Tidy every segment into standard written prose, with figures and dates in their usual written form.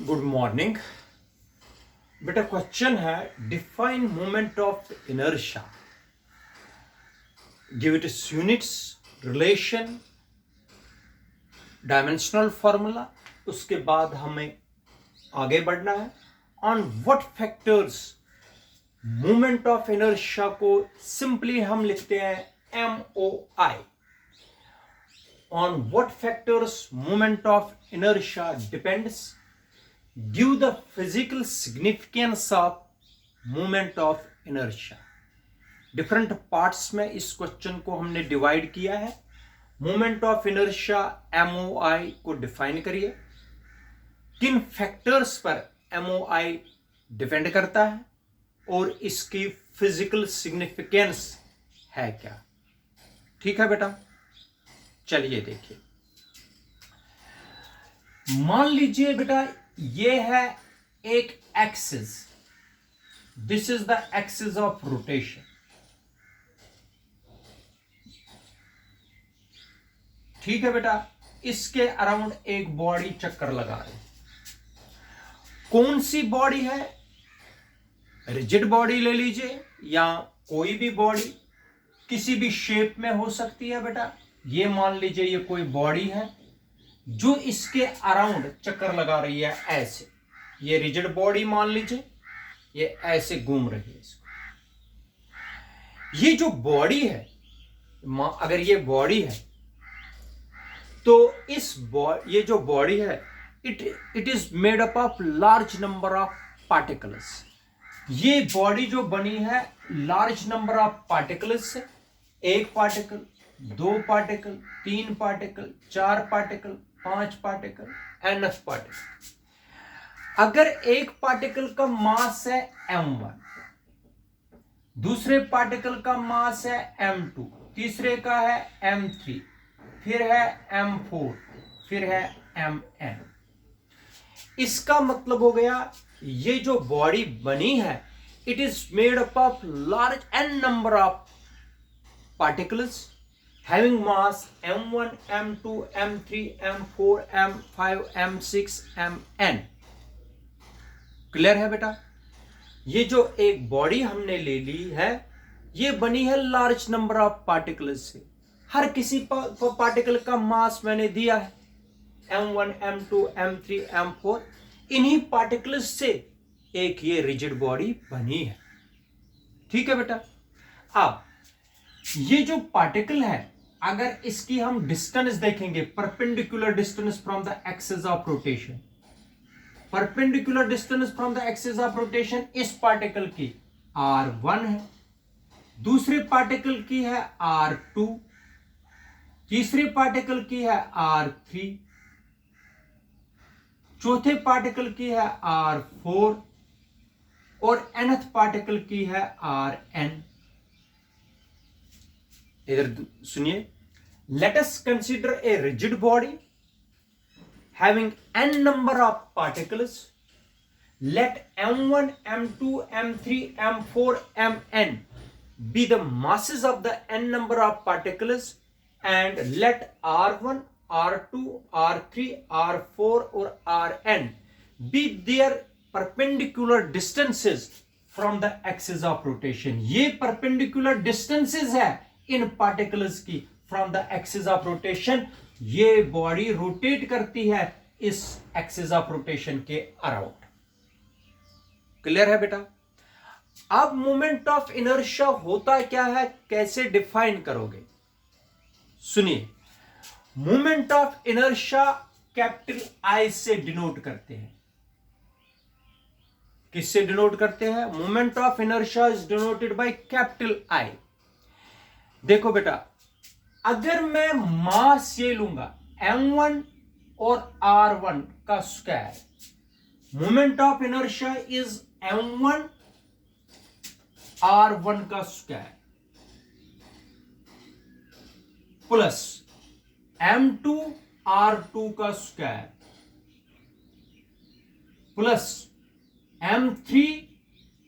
Good morning बेटा। Question है define moment of inertia, give it it's units, relation, dimensional formula. उसके बाद हमें आगे बढ़ना है। On what factors moment of inertia को सिंपली हम लिखते हैं MOI। On what factors moment of inertia depends, give the physical significance of moment of inertia. Different parts में इस क्वेश्चन को हमने डिवाइड किया है। मोमेंट ऑफ इनर्शिया MOI को डिफाइन करिए, किन फैक्टर्स पर MOI डिपेंड करता है और इसकी फिजिकल सिग्निफिकेंस है क्या। ठीक है बेटा, चलिए देखिए। मान लीजिए बेटा ये है एक axis, this is the axis of rotation. ठीक है बेटा, इसके अराउंड एक बॉडी चक्कर लगा रही। कौन सी बॉडी है? रिजिड बॉडी ले लीजिए या कोई भी बॉडी किसी भी शेप में हो सकती है बेटा। ये मान लीजिए ये कोई बॉडी है जो इसके अराउंड चक्कर लगा रही है ऐसे। ये रिजिड बॉडी मान लीजिए, ये ऐसे घूम रही है इसको। ये जो बॉडी है, अगर ये बॉडी है तो ये जो बॉडी है it is made up of large number of particles. ये बॉडी जो बनी है लार्ज नंबर ऑफ पार्टिकल्स से, एक पार्टिकल, दो पार्टिकल, तीन पार्टिकल, चार पार्टिकल, पांच पार्टिकल, nth पार्टिकल। अगर एक पार्टिकल का मास है m1, दूसरे पार्टिकल का मास है m2, तीसरे का है m3, फिर है m4, फिर है mn। इसका मतलब हो गया ये जो बॉडी बनी है it is made up of large n number of particles having mass m1, m2, m3, m4, m5, m6, mn। Clear है बेटा? ये जो एक बॉडी हमने ले ली है ये बनी है लार्ज नंबर ऑफ पार्टिकल्स से। हर किसी पार्टिकल का मास मैंने दिया है m1, m2, m3, m4। इन्हीं पार्टिकल्स से एक ये रिजिड बॉडी बनी है। ठीक है बेटा? अब ये जो पार्टिकल है अगर इसकी हम डिस्टेंस देखेंगे, perpendicular distance from the axis of rotation, perpendicular distance from the axis of rotation इस पार्टिकल की r1 है, दूसरे पार्टिकल की है r2, तीसरे पार्टिकल की है r3, चौथे पार्टिकल की है r4 और nth पार्टिकल की है rn। इधर सुनिए, let us consider a rigid body having n number of particles. Let m1, m2, m3, m4, mn be the masses of the n number of particles and let r1, r2, r3, r4 or rn be their perpendicular distances from the axis of rotation। ये perpendicular distances है इन particles की from the axis of rotation. ये body rotate करती है इस axis of rotation के around. Clear है बेटा? अब मोमेंट ऑफ इनर्शिया होता क्या है, कैसे डिफाइन करोगे? सुनिए, moment of inertia capital I से डिनोट करते हैं। किससे डिनोट करते हैं? Moment of inertia is denoted by capital I। देखो बेटा, अगर मैं मास ये लूंगा m1 और r1 का square, moment of inertia is m1 r1 का स्क्वायर प्लस m2 r2 का स्क्वायर प्लस m3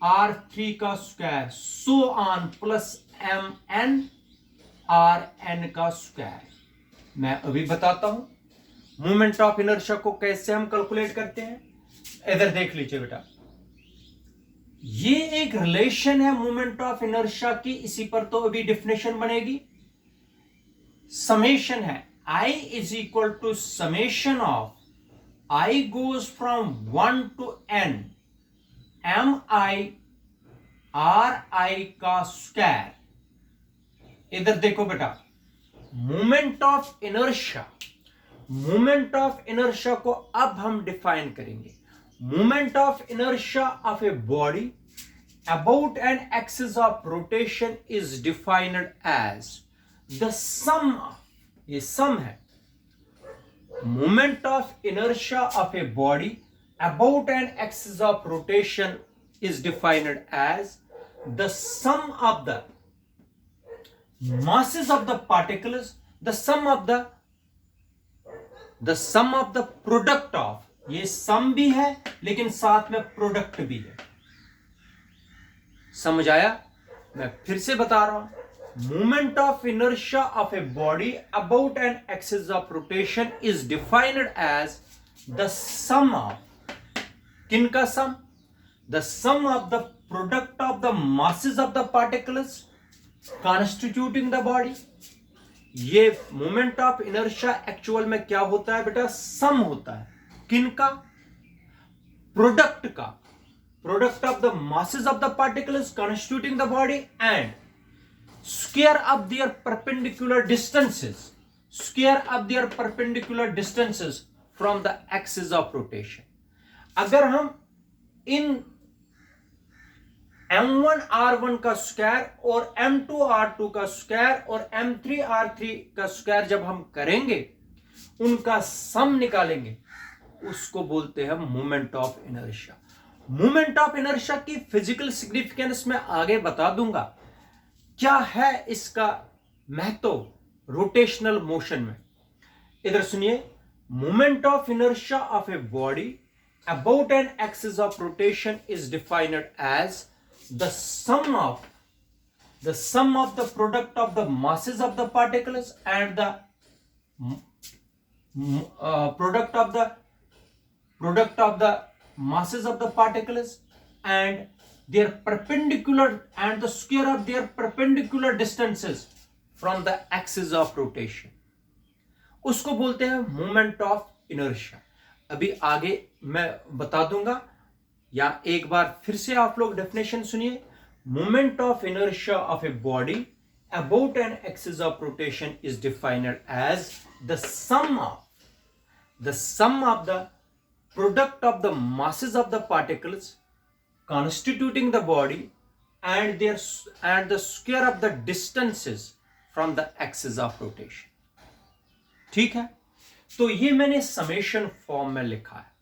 r3 का square, so on, plus mn rn का स्क्वायर। मैं अभी बताता हूं मोमेंट ऑफ इनर्शिया को कैसे हम कैलकुलेट करते हैं। इधर देख लीजिए बेटा, ये एक रिलेशन है मोमेंट ऑफ इनर्शिया की, इसी पर तो अभी डेफिनेशन बनेगी। समेशन है I is equal to summation of I goes from 1 to n mi ri का स्क्वायर। इधर देखो बेटा, moment of inertia, moment of inertia को अब हम डिफाइन करेंगे। Moment of inertia of a body about an axis of rotation is defined as the sum, ये sum है, moment of inertia of a body about an axis of rotation is defined as the sum of the masses of the particles, the sum of the product of, ये सम भी है लेकिन साथ में product भी है। समझ आया? मैं फिर से बता रहा हूं, moment of inertia of a body about an axis of rotation is defined as the sum of, किनका sum? The sum of the product of the masses of the particles constituting the body. ये moment of inertia actual में क्या होता है बेटा? सम होता है, किनका? प्रोडक्ट का, product of the masses of the particles constituting the body and square of their perpendicular distances, square of their perpendicular distances from the axis of rotation। अगर हम इन m1 r1 का स्क्वायर और m2 r2 का square और m3 r3 का square जब हम करेंगे, उनका सम निकालेंगे, उसको बोलते हैं moment of inertia. Moment of inertia की फिजिकल सिग्निफिकेंस मैं आगे बता दूंगा, क्या है इसका महत्व रोटेशनल मोशन में। इधर सुनिए, moment of inertia of a body about an axis of rotation is defined as the sum of the product of the masses of the particles and the product of the masses of the particles and their perpendicular and the square of their perpendicular distances from the axis of rotation, उसको बोलते हैं moment of inertia. अभी आगे मैं बता दूंगा, या एक बार फिर से आप लोग डेफिनेशन सुनिए। Moment of inertia of a body about an axis of rotation is defined as the sum of the product of the masses of the particles constituting the body and the square of the distances from the axis of rotation। ठीक है, तो ये मैंने summation form में लिखा है।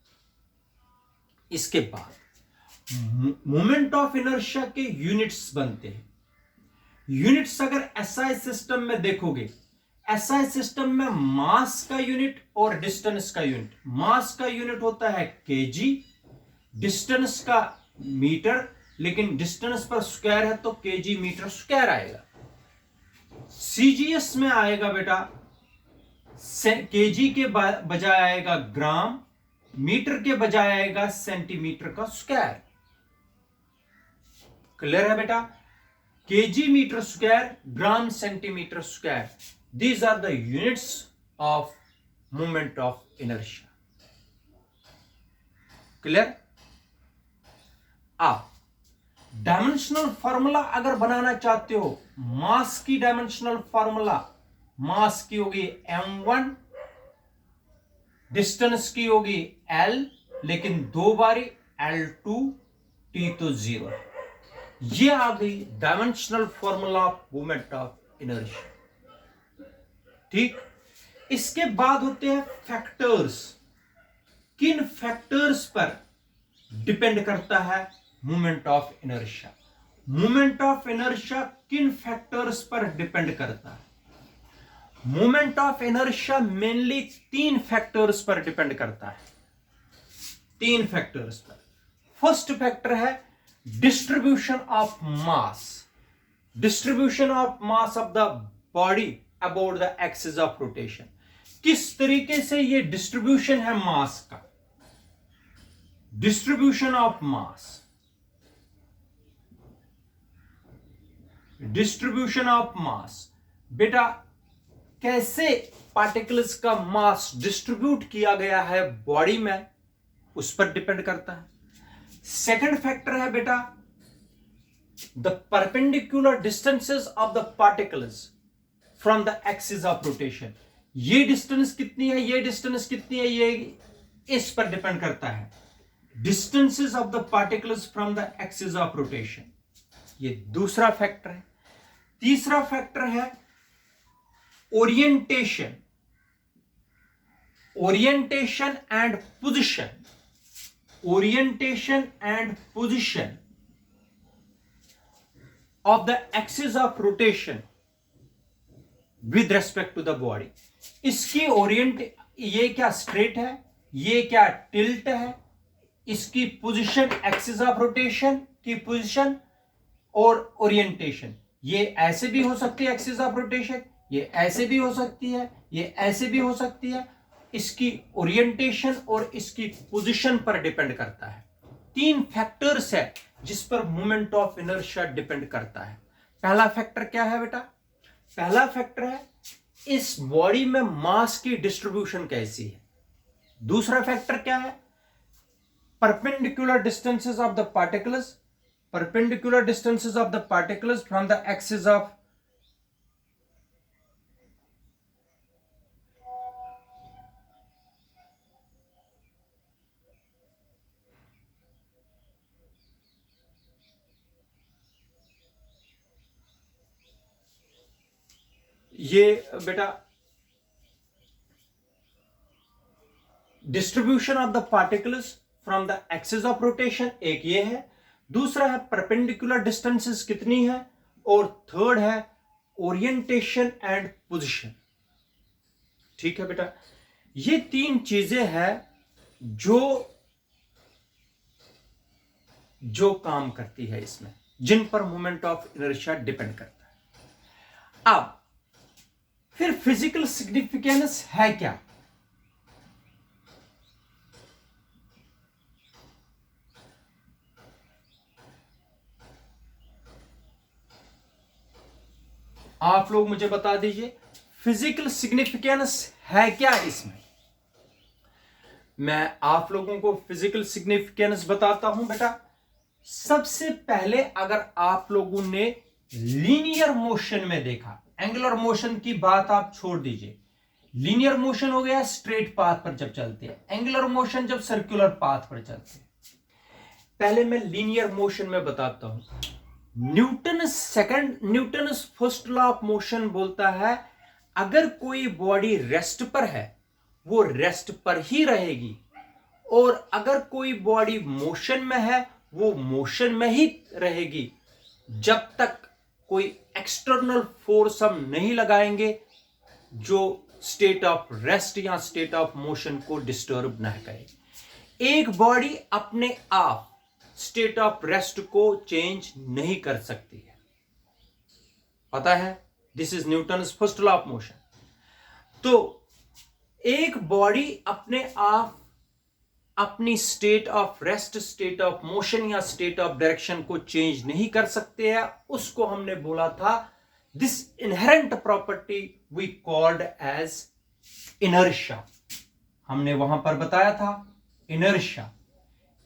इसके बाद मोमेंट ऑफ इनर्शिया के यूनिट्स बनते हैं। यूनिट्स अगर एसआई सिस्टम में देखोगे, एसआई सिस्टम में मास का यूनिट और डिस्टेंस का यूनिट, मास का यूनिट होता है केजी, डिस्टेंस का मीटर, लेकिन डिस्टेंस पर स्क्वायर है तो केजी मीटर स्क्वायर आएगा। सीजीएस में आएगा बेटा, केजी के बजाय आएगा ग्राम, मीटर के बजाय आएगा सेंटीमीटर का स्क्वायर। क्लियर है बेटा? KG metre square, gram centimetre square, these are the units of moment of inertia. Clear? आप डायमेंशनल फॉर्मूला अगर बनाना चाहते हो, मास की डायमेंशनल फॉर्मूला, मास की होगी m1, डिस्टेंस की होगी l, लेकिन दो बारी l2, t तो 0। ये आ गई dimensional formula of moment of inertia. ठीक, इसके बाद होते हैं फैक्टर्स। किन फैक्टर्स पर डिपेंड करता है moment of inertia? Moment of inertia किन फैक्टर्स पर डिपेंड करता है? Moment of inertia mainly 3 factors पर डिपेंड करता है। 3 फैक्टर्स पर। फर्स्ट फैक्टर है distribution of mass, distribution of mass of the body about the axis of rotation. किस तरीके से ये डिस्ट्रीब्यूशन है मास का? Distribution of mass, distribution of mass, बेटा कैसे पार्टिकल्स का मास डिस्ट्रीब्यूट किया गया है बॉडी में, उस पर डिपेंड करता है। सेकंड फैक्टर है बेटा the perpendicular distances of the particles from the axis of rotation. ये डिस्टेंस कितनी है, ये डिस्टेंस कितनी है, ये इस पर डिपेंड करता है। Distances of the particles from the axis of rotation, ये दूसरा फैक्टर है। तीसरा फैक्टर है orientation, orientation and position, orientation and position of the axis of rotation with respect to the body. इसकी ये क्या स्ट्रेट है, ये क्या टिल्ट है, इसकी पोजीशन, एक्सिस ऑफ रोटेशन की पोजीशन और ओरिएंटेशन, ये ऐसे भी हो सकती है एक्सिस ऑफ रोटेशन, ये ऐसे भी हो सकती है, ये ऐसे भी हो सकती है। इसकी ओरिएंटेशन और इसकी पोजीशन पर डिपेंड करता है। तीन फैक्टर्स है जिस पर मोमेंट ऑफ इनर्शिया डिपेंड करता है। पहला फैक्टर क्या है बेटा, पहला फैक्टर है इस बॉडी में मास की डिस्ट्रीब्यूशन कैसी है। दूसरा फैक्टर क्या है, perpendicular distances of the particles, perpendicular distances of the particles from the axis of ये बेटा distribution of the particles from the axis of rotation, एक ये है। दूसरा है परपेंडिकुलर डिस्टेंसेस कितनी है, और थर्ड है ओरिएंटेशन एंड पोजीशन। ठीक है बेटा, ये तीन चीजें हैं जो काम करती है इसमें, जिन पर मोमेंट ऑफ इनर्शिया डिपेंड करता है। अब फिर फिजिकल सिग्निफिकेंस है क्या, आप लोग मुझे बता दीजिए फिजिकल सिग्निफिकेंस है क्या इसमें। मैं आप लोगों को फिजिकल सिग्निफिकेंस बताता हूं बेटा। सबसे पहले अगर आप लोगों ने लीनियर मोशन में देखा, एंगुलर मोशन की बात आप छोड़ दीजिए, लीनियर मोशन हो गया स्ट्रेट पाथ पर जब चलते हैं, एंगुलर मोशन जब सर्कुलर पाथ पर चलते हैं। पहले मैं लीनियर मोशन में बताता हूं। Newton first law of motion बोलता है अगर कोई बॉडी रेस्ट पर है वो रेस्ट पर ही रहेगी, और अगर कोई बॉडी मोशन में है वो मोशन में ही रहेगी, जब तक कोई एक्सटर्नल फोर्स हम नहीं लगाएंगे जो स्टेट ऑफ रेस्ट या स्टेट ऑफ मोशन को डिस्टर्ब न करे। एक बॉडी अपने आप स्टेट ऑफ रेस्ट को चेंज नहीं कर सकती है, पता है, this is Newton's first law of motion. तो एक बॉडी अपने आप अपनी state of rest, state of motion या स्टेट ऑफ डायरेक्शन को चेंज नहीं कर सकते हैं, उसको हमने बोला था this inherent property we called as inertia. हमने वहां पर बताया था इनर्शिया।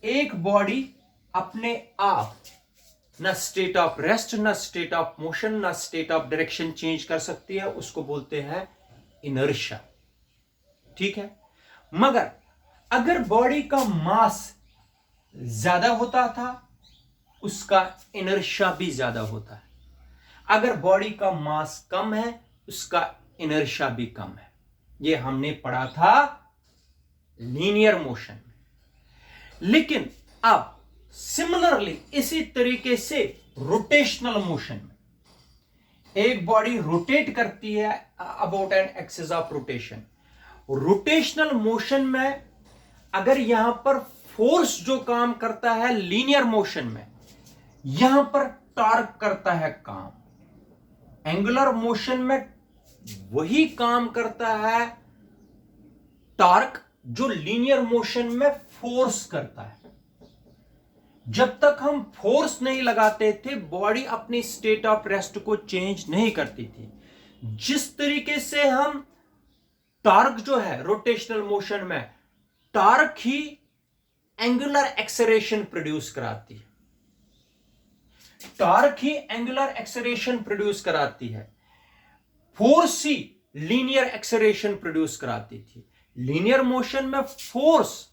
एक बॉडी अपने आप ना स्टेट ऑफ रेस्ट, ना स्टेट ऑफ मोशन, ना स्टेट ऑफ डायरेक्शन चेंज कर सकती है, उसको बोलते हैं इनर्शिया। ठीक है, मगर अगर बॉडी का मास ज्यादा होता था उसका इनर्शिया भी ज्यादा होता है, अगर बॉडी का मास कम है उसका इनर्शिया भी कम है। ये हमने पढ़ा था लीनियर मोशन में। लेकिन अब सिमिलरली इसी तरीके से रोटेशनल मोशन में एक बॉडी रोटेट करती है about an axis of rotation. Rotational motion में अगर यहां पर फोर्स जो काम करता है लीनियर मोशन में, यहां पर टॉर्क करता है काम। एंगुलर मोशन में वही काम करता है टॉर्क जो लीनियर मोशन में फोर्स करता है। जब तक हम फोर्स नहीं लगाते थे बॉडी अपनी स्टेट ऑफ रेस्ट को चेंज नहीं करती थी। जिस तरीके से हम टॉर्क जो है रोटेशनल मोशन में, टॉर्क ही एंगुलर एक्सेलरेशन प्रोड्यूस कराती है, टॉर्क ही एंगुलर एक्सेलरेशन प्रोड्यूस कराती है, फोर्स ही लीनियर एक्सेलरेशन प्रोड्यूस कराती थी। लीनियर मोशन में फोर्स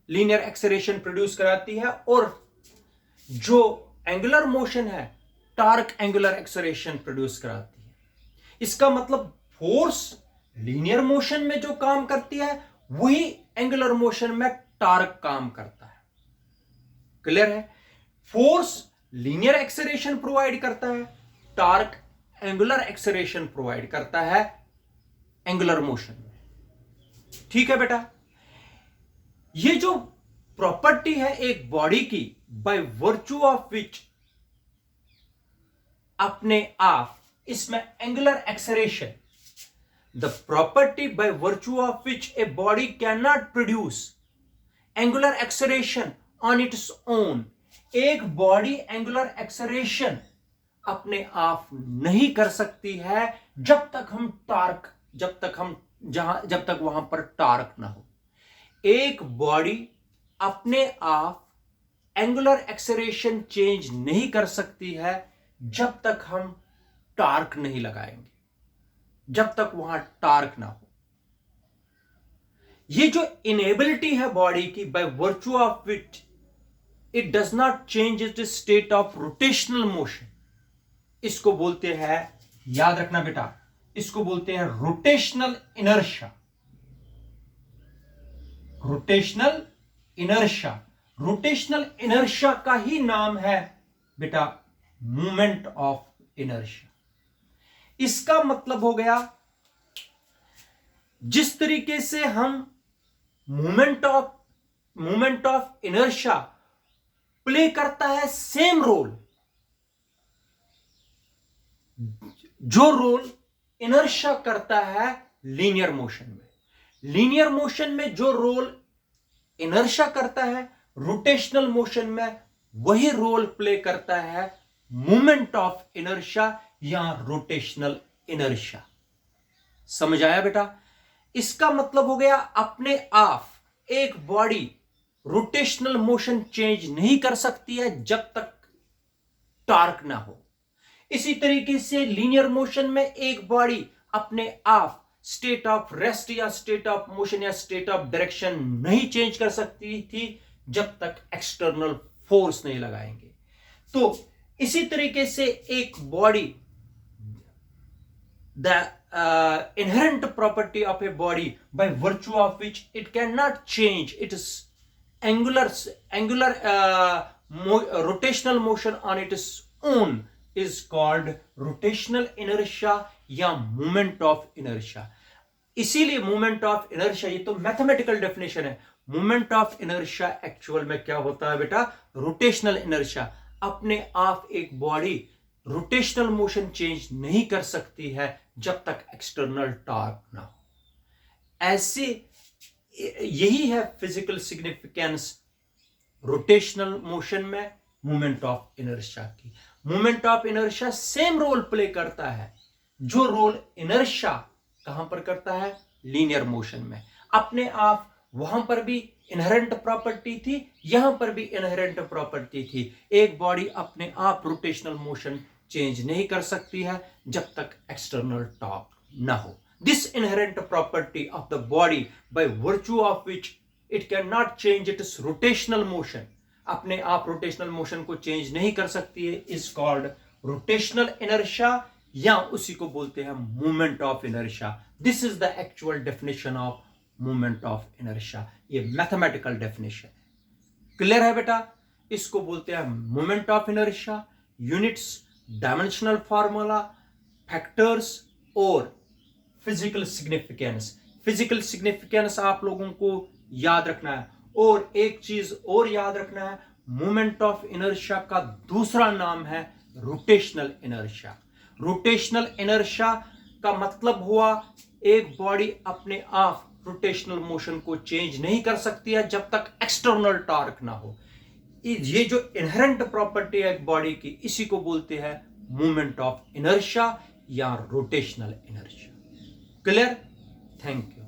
लीनियर एक्सेलरेशन प्रोड्यूस कराती है और जो एंगुलर मोशन है टॉर्क एंगुलर एक्सेलरेशन प्रोड्यूस कराती है। इसका मतलब फोर्स लीनियर मोशन में जो काम करती है वही एंगुलर मोशन में टॉर्क काम करता है। क्लियर है? फोर्स लीनियर एक्सेलरेशन प्रोवाइड करता है, टॉर्क एंगुलर एक्सेलरेशन प्रोवाइड करता है एंगुलर मोशन में। ठीक है बेटा, ये जो प्रॉपर्टी है एक बॉडी की बाय वर्चू ऑफ विच अपने आप इसमें angular acceleration, the property by virtue of which a body can not produce angular acceleration on its own. एक बॉडी एंगुलर एक्सेलरेशन अपने आप नहीं कर सकती है जब तक वहां पर टॉर्क ना हो। एक बॉडी अपने आप एंगुलर एक्सेलरेशन चेंज नहीं कर सकती है जब तक हम टॉर्क नहीं लगाएंगे, जब तक वहां टॉर्क ना हो। ये जो इनेबिलिटी है बॉडी की by virtue of which it does not change it state of rotational motion, इसको बोलते हैं, याद रखना बेटा, इसको बोलते हैं rotational inertia. Rotational inertia, rotational inertia का ही नाम है बेटा मूवमेंट ऑफ इनर्शिया। इसका मतलब हो गया जिस तरीके से हम मूवमेंट ऑफ इनर्शिया प्ले करता है सेम रोल, जो रोल इनर्शिया करता है लीनियर मोशन में, लीनियर मोशन में जो रोल इनर्शिया करता है रोटेशनल मोशन में वही रोल प्ले करता है मूवमेंट ऑफ इनर्शिया या रोटेशनल इनर्शिया। समझ आया बेटा? इसका मतलब हो गया अपने आप एक बॉडी रोटेशनल मोशन चेंज नहीं कर सकती है जब तक टॉर्क ना हो। इसी तरीके से लीनियर मोशन में एक बॉडी अपने आप स्टेट ऑफ रेस्ट या स्टेट ऑफ मोशन या स्टेट ऑफ डायरेक्शन नहीं चेंज कर सकती थी जब तक एक्सटर्नल फोर्स नहीं लगाएंगे। तो इसी तरीके से एक body, the inherent property of a body by virtue of which it can not change it's angular rotational motion on its own is called rotational inertia या moment of inertia। इसीलिए moment of inertia, ये तो mathematical definition है, moment of inertia actual में क्या होता है बेटा? Rotational inertia. अपने आप एक बॉडी रोटेशनल मोशन चेंज नहीं कर सकती है जब तक एक्सटर्नल टॉर्क ना हो। ऐसे यही है फिजिकल सिग्निफिकेंस रोटेशनल मोशन में मूवमेंट ऑफ इनर्शिया की। Movement of inertia same role play करता है जो रोल इनर्शिया कहां पर करता है? लीनियर मोशन में। अपने आप वहां पर भी इनहेरेंट प्रॉपर्टी थी, यहां पर भी इनहेरेंट प्रॉपर्टी थी। एक बॉडी अपने आप रोटेशनल मोशन चेंज नहीं कर सकती है जब तक एक्सटर्नल टॉर्क ना हो। This inherent property of the body by virtue of which it can not change it's rotational motion, अपने आप रोटेशनल मोशन को चेंज नहीं कर सकती है, इज कॉल्ड रोटेशनल इनर्शिया या उसी को बोलते हैं movement of inertia. This is the actual definition of movement of inertia. ये मैथमेटिकल डेफिनेशन है। क्लियर है बेटा? इसको बोलते हैं movement of inertia. Units, dimensional formula, factors और फिजिकल सिग्निफिकेंस। फिजिकल सिग्निफिकेंस आप लोगों को याद रखना है। और एक चीज और याद रखना है, मूवमेंट ऑफ इनर्शिया का दूसरा नाम है रोटेशनल इनर्शिया। रोटेशनल इनर्शिया का मतलब हुआ एक बॉडी अपने आप रोटेशनल मोशन को चेंज नहीं कर सकती है जब तक एक्सटर्नल टॉर्क ना हो। ये जो इनहेरेंट प्रॉपर्टी है एक बॉडी की, इसी को बोलते हैं मूवमेंट ऑफ इनर्शिया या rotational inertia. Clear? Thank you.